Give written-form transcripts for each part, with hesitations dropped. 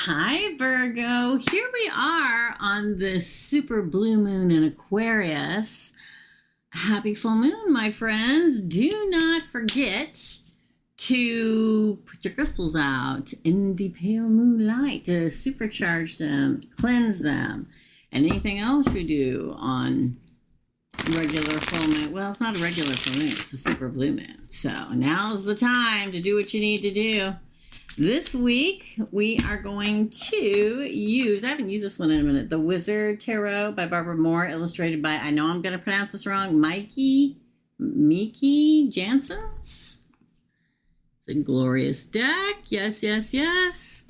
Hi, Virgo. Here we are on this super blue moon in Aquarius. Happy full moon, my friends. Do not forget to put your crystals out in the pale moonlight to supercharge them, cleanse them, and anything else you do on regular full moon. Well, it's not a regular full moon, it's a super blue moon. So now's the time to do what you need to do. This week, we are going to use, I haven't used this one in a minute, The Wizard Tarot by Barbara Moore, illustrated by, I know I'm going to pronounce this wrong, Miki Janssens. It's a glorious deck. Yes, yes, yes.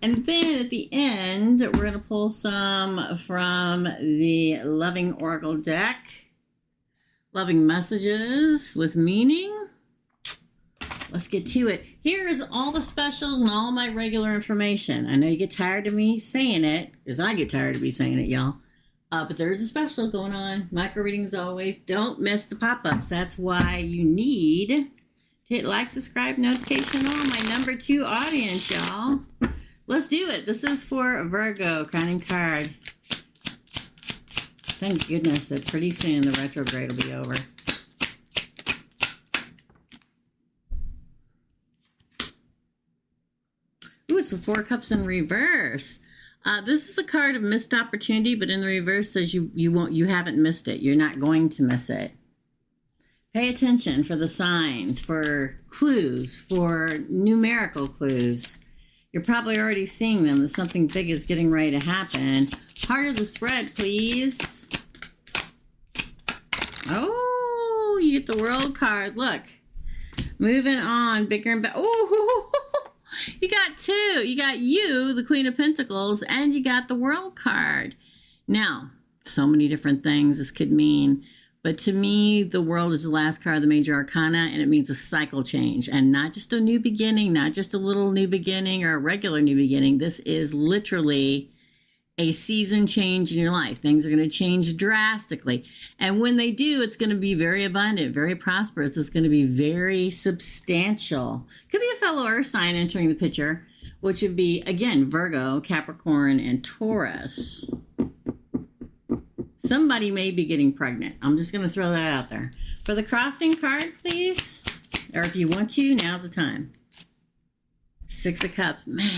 And then at the end, we're going to pull some from the Loving Oracle deck. Loving messages with meaning. Let's get to it. Here's all the specials and all my regular information. I know you get tired of me saying it, because I get tired of me saying it, y'all. But there's a special going on. Micro readings always. Don't miss the pop-ups. That's why you need to hit like, subscribe, notification on my number 2 audience, y'all. Let's do it. This is for Virgo, crowning card. Thank goodness that pretty soon the retrograde will be over. Ooh, it's the 4 Cups in reverse. This is a card of missed opportunity, but in the reverse says you haven't missed it. You're not going to miss it. Pay attention for the signs, for clues, for numerical clues. You're probably already seeing them, that something big is getting ready to happen. Heart of the spread, please. Oh, you get the World card. Look. Moving on, bigger and better. Oh, you got 2. You got you, the Queen of Pentacles, and you got the World card. Now, so many different things this could mean. But to me, the World is the last card of the major arcana, and it means a cycle change. And not just a new beginning, not just a little new beginning or a regular new beginning. This is literally a season change in your life. Things are going to change drastically. And when they do, it's going to be very abundant, very prosperous. It's going to be very substantial. Could be a fellow earth sign entering the picture, which would be, again, Virgo, Capricorn, and Taurus. Somebody may be getting pregnant. I'm just going to throw that out there. For the crossing card, please. Or if you want to, now's the time. 6 of Cups. Man.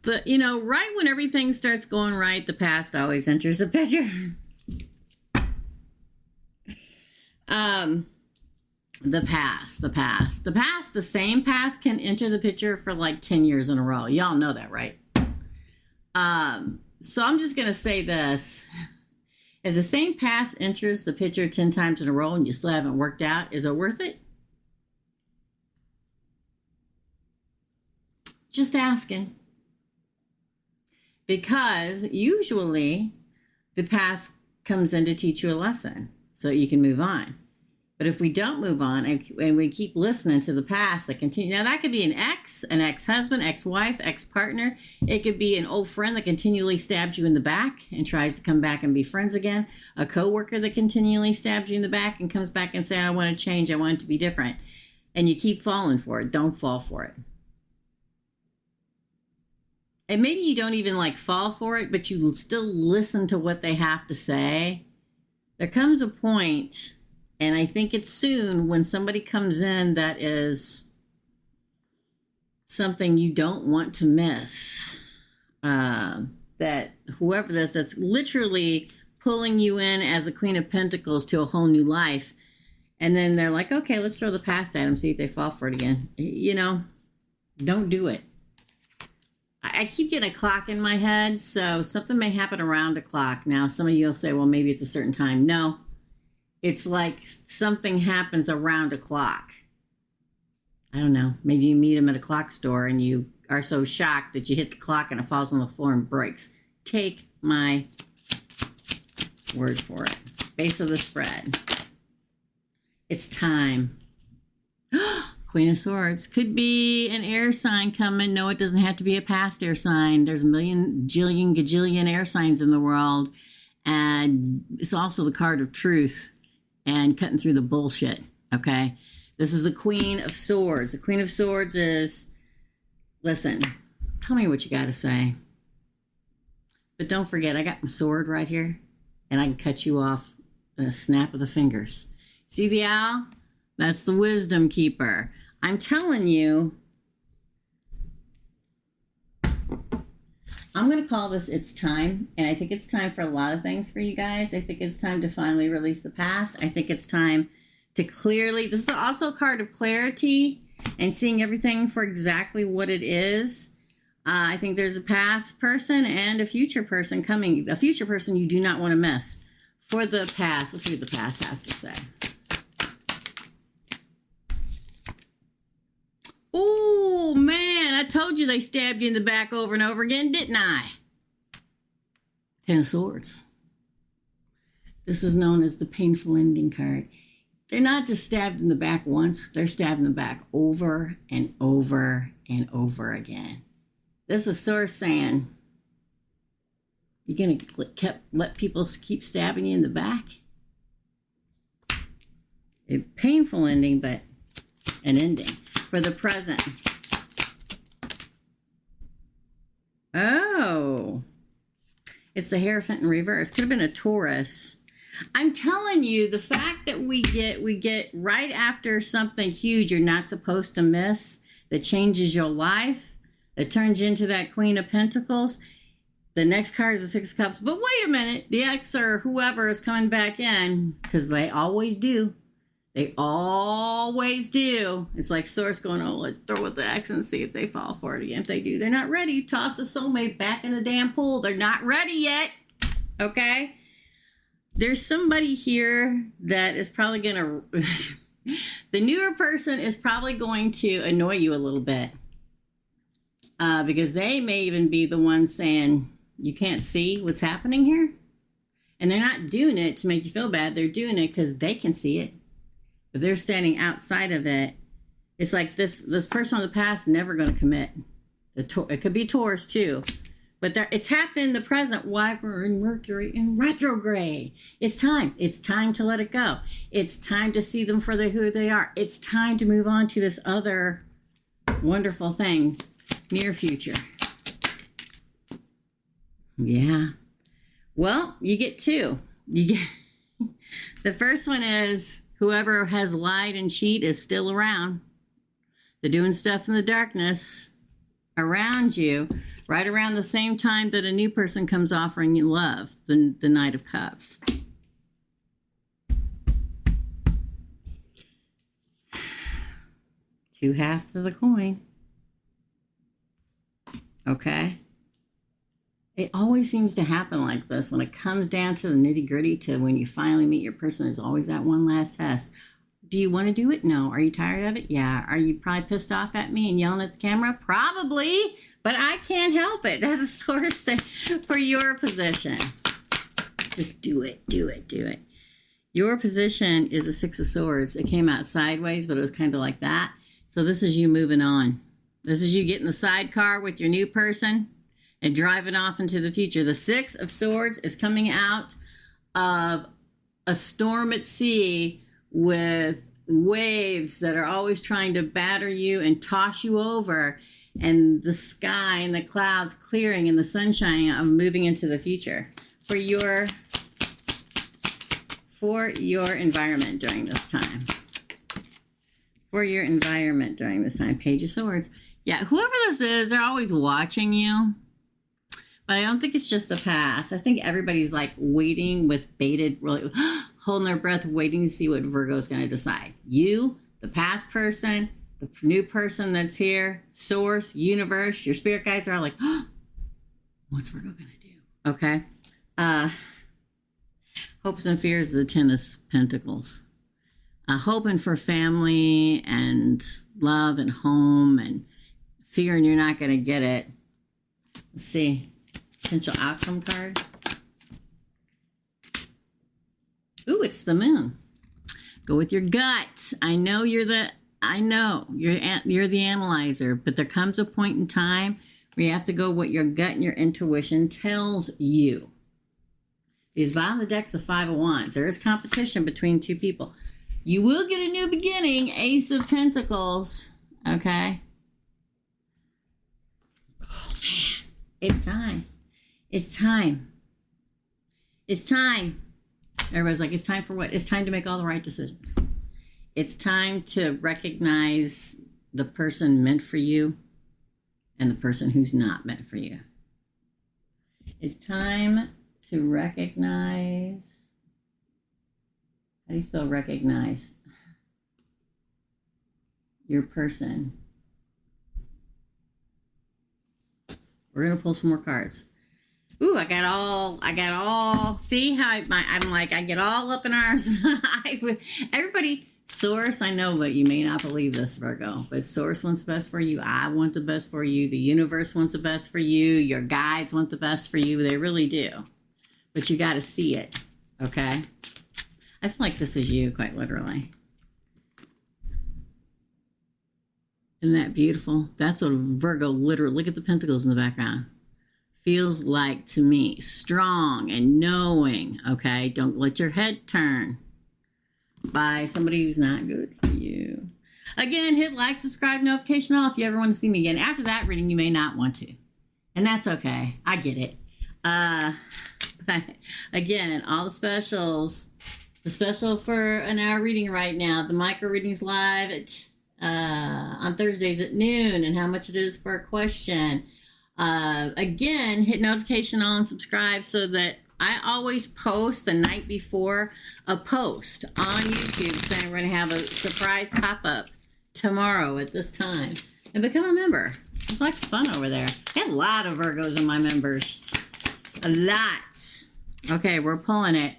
But, right when everything starts going right, the past always enters the picture. The same past can enter the picture for like 10 years in a row. Y'all know that, right? So I'm just going to say this. If the same past enters the picture 10 times in a row and you still haven't worked out, is it worth it? Just asking. Because usually the past comes in to teach you a lesson so you can move on. But if we don't move on and we keep listening to the past that continue, now that could be an ex, an ex-husband, ex-wife, ex-partner. It could be an old friend that continually stabs you in the back and tries to come back and be friends again. A coworker that continually stabs you in the back and comes back and says, I want to change, I want it to be different. And you keep falling for it. Don't fall for it. And maybe you don't even fall for it, but you still listen to what they have to say. There comes a point, and I think it's soon, when somebody comes in that is something you don't want to miss. That whoever that's literally pulling you in as a Queen of Pentacles to a whole new life. And then they're like, okay, let's throw the past at them, see if they fall for it again. Don't do it. I keep getting a clock in my head, so something may happen around a clock. Now, some of you will say, well, maybe it's a certain time. No, it's like something happens around a clock. I don't know. Maybe you meet them at a clock store and you are so shocked that you hit the clock and it falls on the floor and breaks. Take my word for it. Base of the spread. It's time. Queen of Swords. Could be an air sign coming. No, it doesn't have to be a past air sign. There's a million, jillion, gajillion air signs in the world. And it's also the card of truth and cutting through the bullshit, okay? This is the Queen of Swords. The Queen of Swords is, listen, Tell me what you got to say. But don't forget, I got my sword right here, and I can cut you off in a snap of the fingers. See the owl? That's the wisdom keeper. I'm telling you, I'm going to call this It's Time, and I think it's time for a lot of things for you guys. I think it's time to finally release the past. I think it's time to clearly, this is also a card of clarity and seeing everything for exactly what it is. I think there's a past person and a future person coming. A future person you do not want to miss. For the past, let's see what the past has to say. Oh, man, I told you they stabbed you in the back over and over again, didn't I? Ten of Swords. This is known as the painful ending card. They're not just stabbed in the back once. They're stabbed in the back over and over and over again. This is Source saying, you're going to let people keep stabbing you in the back? A painful ending, but an ending. For the present. Oh. It's the Hierophant in reverse. Could have been a Taurus. I'm telling you, the fact that we get right after something huge you're not supposed to miss, that changes your life, that turns you into that Queen of Pentacles. The next card is the Six of Cups. But wait a minute. The ex or whoever is coming back in, because they always do. They always do. It's like Source going, oh, let's throw it the X and see if they fall for it again. If they do, they're not ready. Toss the soulmate back in the damn pool. They're not ready yet. Okay? There's somebody here that is probably going to... the newer person is probably going to annoy you a little bit. Because they may even be the ones saying, you can't see what's happening here. And they're not doing it to make you feel bad. They're doing it because they can see it. But they're standing outside of it. It's like this person of the past never going to commit. It could be Taurus too. But it's happening in the present. Why we're in Mercury in retrograde. It's time. It's time to let it go. It's time to see them for who they are. It's time to move on to this other wonderful thing. Near future. Yeah. Well, you get two. You get the first one is whoever has lied and cheat is still around. They're doing stuff in the darkness around you, right around the same time that a new person comes offering you love, the Knight of Cups. Two halves of the coin. Okay. It always seems to happen like this. When it comes down to the nitty gritty, to when you finally meet your person, there's always that one last test. Do you want to do it? No. Are you tired of it? Yeah. Are you probably pissed off at me and yelling at the camera? Probably. But I can't help it. That's a source for your position. Just do it. Do it. Do it. Your position is a Six of Swords. It came out sideways, but it was kind of like that. So this is you moving on. This is you getting the sidecar with your new person and driving off into the future. The Six of Swords is coming out of a storm at sea with waves that are always trying to batter you and toss you over, and the sky and the clouds clearing and the sunshine of moving into the future for your environment during this time. For your environment during this time. Page of Swords. Yeah, whoever this is, they're always watching you. But I don't think it's just the past. I think everybody's like waiting with bated, really holding their breath, waiting to see what Virgo's going to decide. You, the past person, the new person that's here, source, universe, your spirit guides are all like, oh, what's Virgo going to do? Okay. Hopes and fears is the Ten of Pentacles. Hoping for family and love and home and fearing you're not going to get it. Let's see. Potential outcome card. Ooh, it's the Moon. Go with your gut. I know you're the analyzer, but there comes a point in time where you have to go what your gut and your intuition tells you. Because bottom of the deck's a Five of Wands. There is competition between two people. You will get a new beginning, Ace of Pentacles. Okay. It's time. It's time. It's time. Everybody's like, it's time for what? It's time to make all the right decisions. It's time to recognize the person meant for you and the person who's not meant for you. It's time to recognize. How do you spell recognize? Your person. We're going to pull some more cards. Ooh, I got all, see how I'm like, I get all up in arms. Everybody, Source, I know, but you may not believe this, Virgo, but Source wants the best for you. I want the best for you. The universe wants the best for you. Your guides want the best for you. They really do. But you got to see it, okay? I feel like this is you, quite literally. Isn't that beautiful? That's what Virgo literally, look at the pentacles in the background. Feels like to me. Strong and knowing, okay? Don't let your head turn by somebody who's not good for you. Again, hit like, subscribe, notification all if you ever want to see me again. After that reading, you may not want to. And that's okay. I get it. But again, all the specials. The special for an hour reading right now. The micro readings live at on Thursdays at noon, and how much it is for a question. Again, hit notification on and subscribe so that I always post the night before a post on YouTube saying we're going to have a surprise pop-up tomorrow at this time. And become a member. It's like fun over there. I have a lot of Virgos in my members. A lot. Okay, we're pulling it.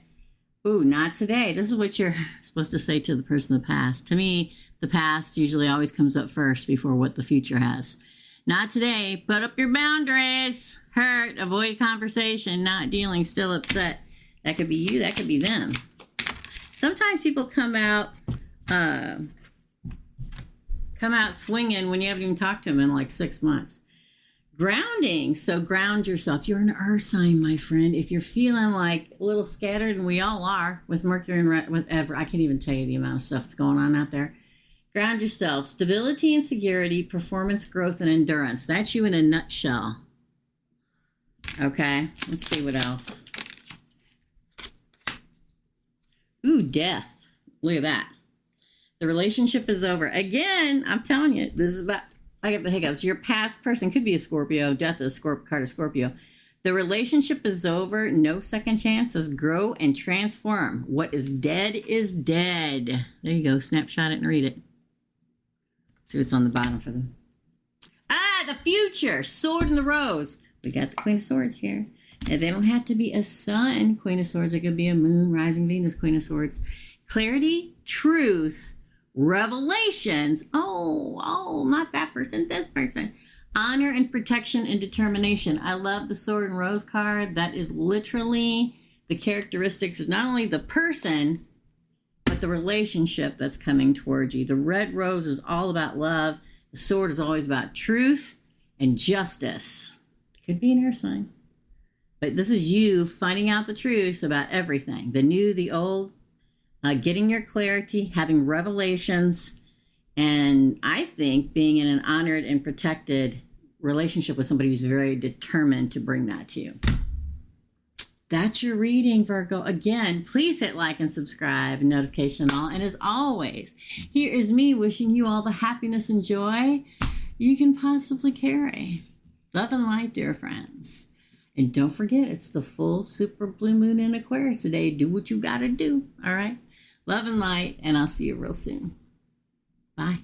Ooh, not today. This is what you're supposed to say to the person in the past. To me, the past usually always comes up first before what the future has. Not today. Put up your boundaries. Hurt. Avoid conversation. Not dealing. Still upset. That could be you. That could be them. Sometimes people come out swinging when you haven't even talked to them in like 6 months. Grounding. So ground yourself. You're an earth sign, my friend. If you're feeling like a little scattered, and we all are with Mercury and whatever, I can't even tell you the amount of stuff that's going on out there. Ground yourself. Stability and security, performance, growth, and endurance. That's you in a nutshell. Okay, let's see what else. Ooh, death. Look at that. The relationship is over. Again, I'm telling you, this is about, I get the hiccups. Your past person could be a Scorpio. Death is card of Scorpio. The relationship is over. No second chances. Grow and transform. What is dead is dead. There you go. Snapshot it and read it. See what's on the bottom for them. Ah, the future. Sword and the Rose. We got the Queen of Swords here. And they don't have to be a sun Queen of Swords. It could be a moon, rising Venus Queen of Swords. Clarity, truth, revelations. Oh, not that person, this person. Honor and protection and determination. I love the Sword and Rose card. That is literally the characteristics of not only the person, but the relationship that's coming towards you. The red rose is all about love. The sword is always about truth and justice. Could be an air sign. But this is you finding out the truth about everything. The new, the old, getting your clarity, having revelations, and I think being in an honored and protected relationship with somebody who's very determined to bring that to you. That's your reading, Virgo. Again, please hit like and subscribe and notification all. And as always, here is me wishing you all the happiness and joy you can possibly carry. Love and light, dear friends. And don't forget, it's the full super blue moon in Aquarius today. Do what you got to do. All right. Love and light, and I'll see you real soon. Bye.